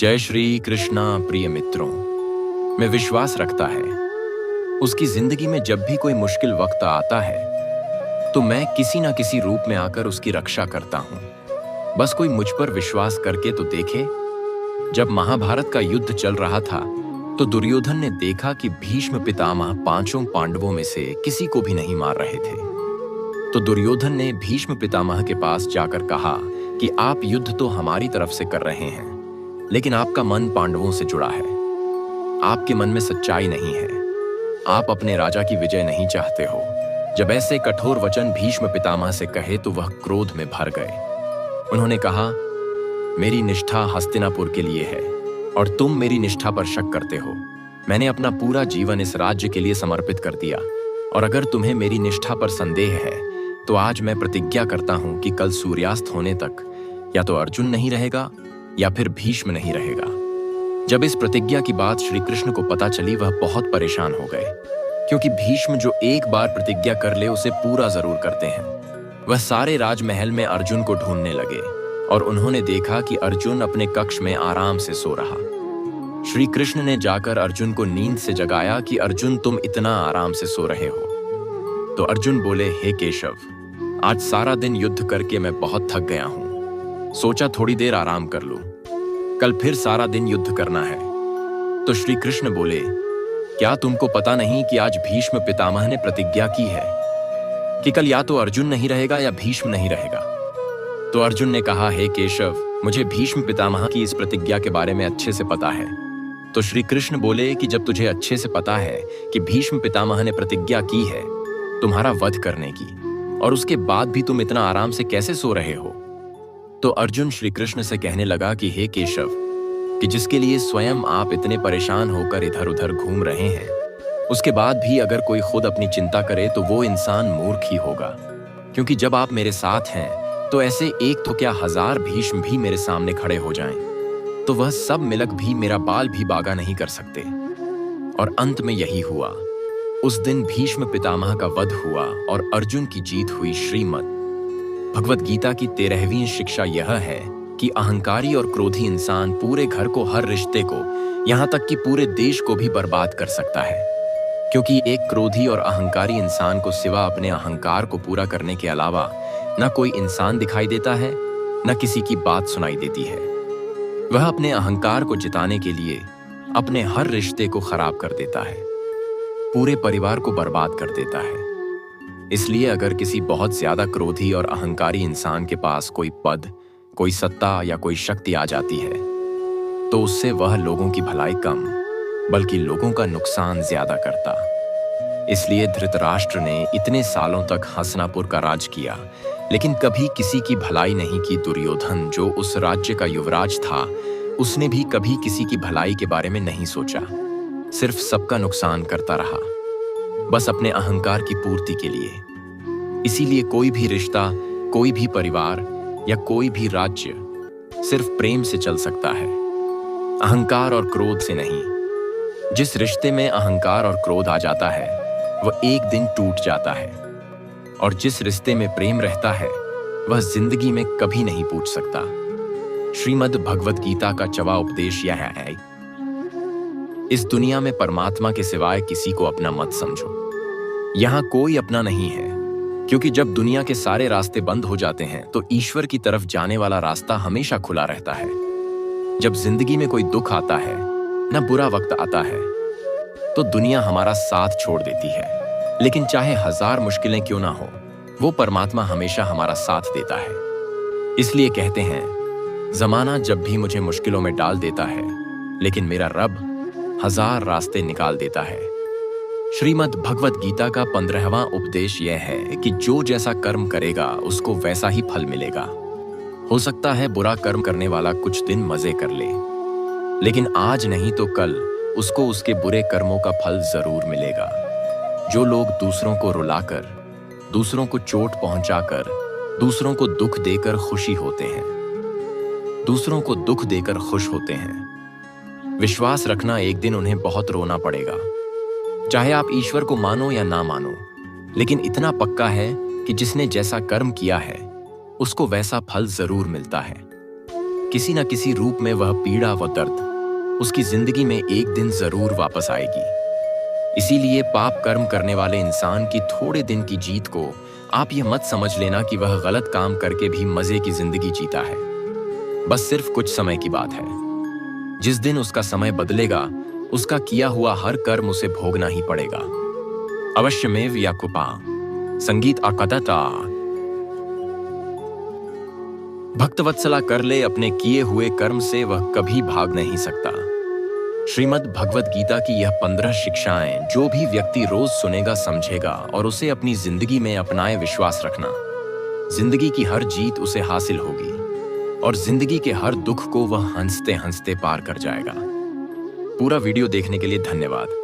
जय श्री कृष्णा प्रिय मित्रों। मैं विश्वास रखता है उसकी जिंदगी में जब भी कोई मुश्किल वक्त आता है तो मैं किसी ना किसी रूप में आकर उसकी रक्षा करता हूं। बस कोई मुझ पर विश्वास करके तो देखे। जब महाभारत का युद्ध चल रहा था तो दुर्योधन ने देखा कि भीष्म पितामह पांचों पांडवों में से किसी को भी नहीं मार रहे थे। तो दुर्योधन ने भीष्म पितामह के पास जाकर कहा कि आप युद्ध तो हमारी तरफ से कर रहे हैं, लेकिन आपका मन पांडवों से जुड़ा है। आपके मन में सच्चाई नहीं है। आप अपने राजा की विजय नहीं चाहते हो। जब ऐसे कठोर वचन भीष्म पितामह से कहे तो वह क्रोध में भर गए। उन्होंने कहा, मेरी निष्ठा हस्तिनापुर के लिए है और तुम मेरी निष्ठा पर शक करते हो। मैंने अपना पूरा जीवन इस राज्य के लिए समर्पित कर दिया और अगर तुम्हें मेरी निष्ठा पर संदेह है तो आज मैं प्रतिज्ञा करता हूं कि कल सूर्यास्त होने तक या तो अर्जुन नहीं रहेगा या फिर भीष्म नहीं रहेगा। जब इस प्रतिज्ञा की बात श्री कृष्ण को पता चली वह बहुत परेशान हो गए, क्योंकि भीष्म जो एक बार प्रतिज्ञा कर ले उसे पूरा जरूर करते हैं। वह सारे राजमहल में अर्जुन को ढूंढने लगे और उन्होंने देखा कि अर्जुन अपने कक्ष में आराम से सो रहा। श्री कृष्ण ने जाकर अर्जुन को नींद से जगाया कि अर्जुन तुम इतना आराम से सो रहे हो। तो अर्जुन बोले, हे केशव, आज सारा दिन युद्ध करके मैं बहुत थक गया हूं। सोचा थोड़ी देर आराम कर लूं, कल फिर सारा दिन युद्ध करना है। तो श्री कृष्ण बोले, क्या तुमको पता नहीं कि आज भीष्म पितामह ने प्रतिज्ञा की है कि कल या तो अर्जुन नहीं रहेगा या भीष्म नहीं रहेगा। तो अर्जुन ने कहा, हे केशव, मुझे भीष्म पितामह की इस प्रतिज्ञा के बारे में अच्छे से पता है। तो श्री कृष्ण बोले कि जब तुझे अच्छे से पता है कि भीष्म पितामह ने प्रतिज्ञा की है तुम्हारा वध करने की, और उसके बाद भी तुम इतना आराम से कैसे सो रहे हो। तो अर्जुन श्री कृष्ण से कहने लगा कि हे केशव, कि जिसके लिए स्वयं आप इतने परेशान होकर इधर उधर घूम रहे हैं, उसके बाद भी अगर कोई खुद अपनी चिंता करे तो वो इंसान मूर्ख ही होगा। क्योंकि जब आप मेरे साथ हैं तो ऐसे एक तो क्या 1000 भीष्म भी मेरे सामने खड़े हो जाएं, तो वह सब मिलक भी मेरा बाल भी बागा नहीं कर सकते। और अंत में यही हुआ। उस दिन भीष्म पितामह का वध हुआ और अर्जुन की जीत हुई। श्रीमद् भगवत गीता की 13वीं शिक्षा यह है कि अहंकारी और क्रोधी इंसान पूरे घर को, हर रिश्ते को, यहाँ तक कि पूरे देश को भी बर्बाद कर सकता है। क्योंकि एक क्रोधी और अहंकारी इंसान को सिवा अपने अहंकार को पूरा करने के अलावा न कोई इंसान दिखाई देता है, न किसी की बात सुनाई देती है। वह अपने अहंकार को जिताने के लिए अपने हर रिश्ते को खराब कर देता है, पूरे परिवार को बर्बाद कर देता है। इसलिए अगर किसी बहुत ज्यादा क्रोधी और अहंकारी इंसान के पास कोई पद, कोई सत्ता या कोई शक्ति आ जाती है तो उससे वह लोगों की भलाई कम बल्कि लोगों का नुकसान ज्यादा करता। इसलिए धृतराष्ट्र ने इतने सालों तक हस्तिनापुर का राज किया, लेकिन कभी किसी की भलाई नहीं की। दुर्योधन जो उस राज्य का युवराज था, उसने भी कभी किसी की भलाई के बारे में नहीं सोचा, सिर्फ सबका नुकसान करता रहा, बस अपने अहंकार की पूर्ति के लिए। इसीलिए कोई भी रिश्ता, कोई भी परिवार या कोई भी राज्य सिर्फ प्रेम से चल सकता है, अहंकार और क्रोध से नहीं। जिस रिश्ते में अहंकार और क्रोध आ जाता है वह एक दिन टूट जाता है, और जिस रिश्ते में प्रेम रहता है वह जिंदगी में कभी नहीं टूट सकता। श्रीमद् भगवत गीता का 4वां उपदेश यह है, इस दुनिया में परमात्मा के सिवाय किसी को अपना मत समझो। यहां कोई अपना नहीं है, क्योंकि जब दुनिया के सारे रास्ते बंद हो जाते हैं तो ईश्वर की तरफ जाने वाला रास्ता हमेशा खुला रहता है। जब जिंदगी में कोई दुख आता है, न बुरा वक्त आता है, तो दुनिया हमारा साथ छोड़ देती है, लेकिन चाहे 1000 मुश्किलें क्यों ना हो, वो परमात्मा हमेशा हमारा साथ देता है। इसलिए कहते हैं, जमाना जब भी मुझे मुश्किलों में डाल देता है, लेकिन मेरा रब 1000 रास्ते निकाल देता है। श्रीमद् भगवत गीता का 15वां उपदेश यह है कि जो जैसा कर्म करेगा उसको वैसा ही फल मिलेगा। हो सकता है बुरा कर्म करने वाला कुछ दिन मजे कर ले, लेकिन आज नहीं तो कल उसको उसके बुरे कर्मों का फल जरूर मिलेगा। जो लोग दूसरों को रुलाकर, दूसरों को चोट पहुंचाकर, दूसरों को दुख देकर खुशी होते हैं, दूसरों को दुख देकर खुश होते हैं, विश्वास रखना एक दिन उन्हें बहुत रोना पड़ेगा। चाहे आप ईश्वर को मानो या ना मानो, लेकिन इतना पक्का है कि जिसने जैसा कर्म किया है उसको वैसा फल जरूर मिलता है। किसी न किसी रूप में वह पीड़ा व दर्द उसकी जिंदगी में एक दिन जरूर वापस आएगी। इसीलिए पाप कर्म करने वाले इंसान की थोड़े दिन की जीत को आप ये मत समझ लेना कि वह गलत काम करके भी मजे की जिंदगी जीता है। बस सिर्फ कुछ समय की बात है। जिस दिन उसका समय बदलेगा, उसका किया हुआ हर कर्म उसे भोगना ही पड़ेगा। अवश्यमेव याकुपा संगीत अकदता। भक्तवत्सला कर ले अपने किए हुए कर्म से वह कभी भाग नहीं सकता। श्रीमद् भगवत गीता की यह 15 शिक्षाएं जो भी व्यक्ति रोज सुनेगा, समझेगा और उसे अपनी जिंदगी में अपनाए, विश्वास रखना, जिंदगी की हर जीत उसे हासिल होगी और जिंदगी के हर दुख को वह हंसते हंसते पार कर जाएगा। पूरा वीडियो देखने के लिए धन्यवाद।